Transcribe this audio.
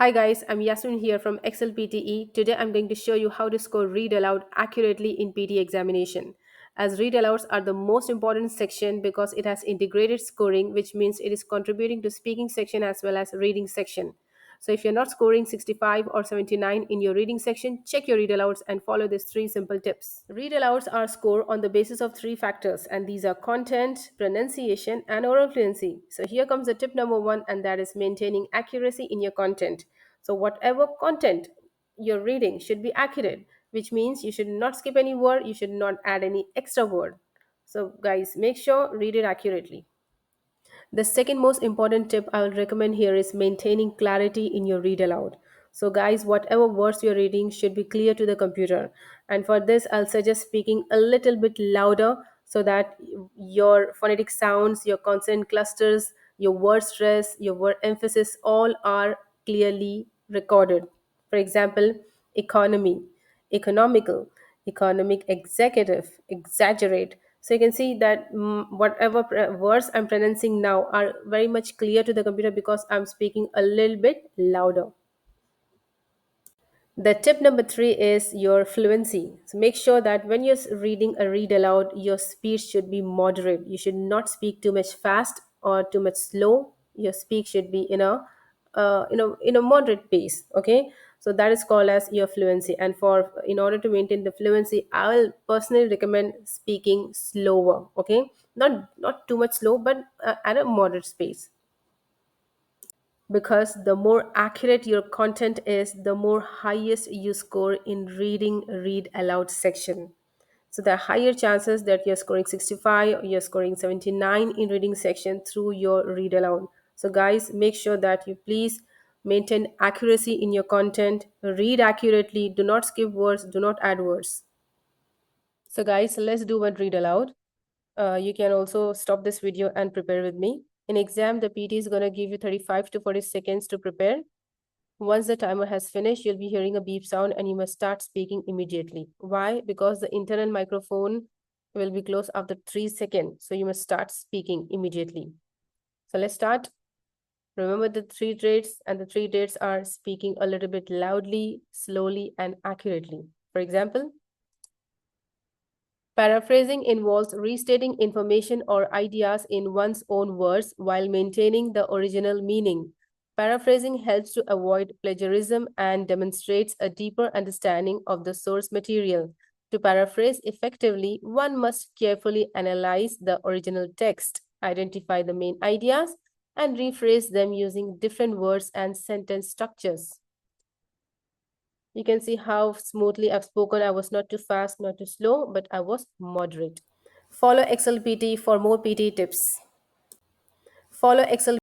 Hi guys, I'm Yasmin here from Excel PTE. Today I'm going to show you how to score read aloud accurately in PT examination. As read alouds are the most important section because it has integrated scoring, which means it is contributing to speaking section as well as reading section. So if you're not scoring 65 or 79 in your reading section, check your read alouds and follow these three simple tips. Read alouds are scored on the basis of three factors, and these are content, pronunciation, and oral fluency. So here comes the tip number one, and that is maintaining accuracy in your content. So whatever content you're reading should be accurate, which means you should not skip any word, you should not add any extra word. So guys, make sure read it accurately. The second most important tip I will recommend here is maintaining clarity in your read aloud. So, guys, whatever words you're reading should be clear to the computer. And for this, I'll suggest speaking a little bit louder so that your phonetic sounds, your consonant clusters, your word stress, your word emphasis all are clearly recorded. For example, economy, economical, economic, executive, exaggerate. So you can see that whatever words I'm pronouncing now are very much clear to the computer because I'm speaking a little bit louder. The tip number three is your fluency. So make sure that when you're reading a read aloud, your speed should be moderate. You should not speak too much fast or too much slow. Your speak should be in a moderate pace. Okay, so that is called as your fluency. And for in order to maintain the fluency, I will personally recommend speaking slower. Okay, not too much slow, but at a moderate pace, because the more accurate your content is, the more highest you score in reading read aloud section. So there are higher chances that you're scoring 65 or you're scoring 79 in reading section through your read aloud. So guys, make sure that you please maintain accuracy in your content, read accurately, do not skip words, do not add words. So guys, let's do one read aloud. You can also stop this video and prepare with me. In exam, the PT is going to give you 35 to 40 seconds to prepare. Once the timer has finished, you'll be hearing a beep sound and you must start speaking immediately. Why? Because the internal microphone will be closed after 3 seconds. So you must start speaking immediately. So let's start. Remember the three traits, and the three traits are speaking a little bit loudly, slowly, and accurately. For example, paraphrasing involves restating information or ideas in one's own words while maintaining the original meaning. Paraphrasing helps to avoid plagiarism and demonstrates a deeper understanding of the source material. To paraphrase effectively, one must carefully analyze the original text, identify the main ideas, and rephrase them using different words and sentence structures. You can see how smoothly I've spoken. I was not too fast, not too slow, but I was moderate. Follow Excel PT for more PT tips. Follow Excel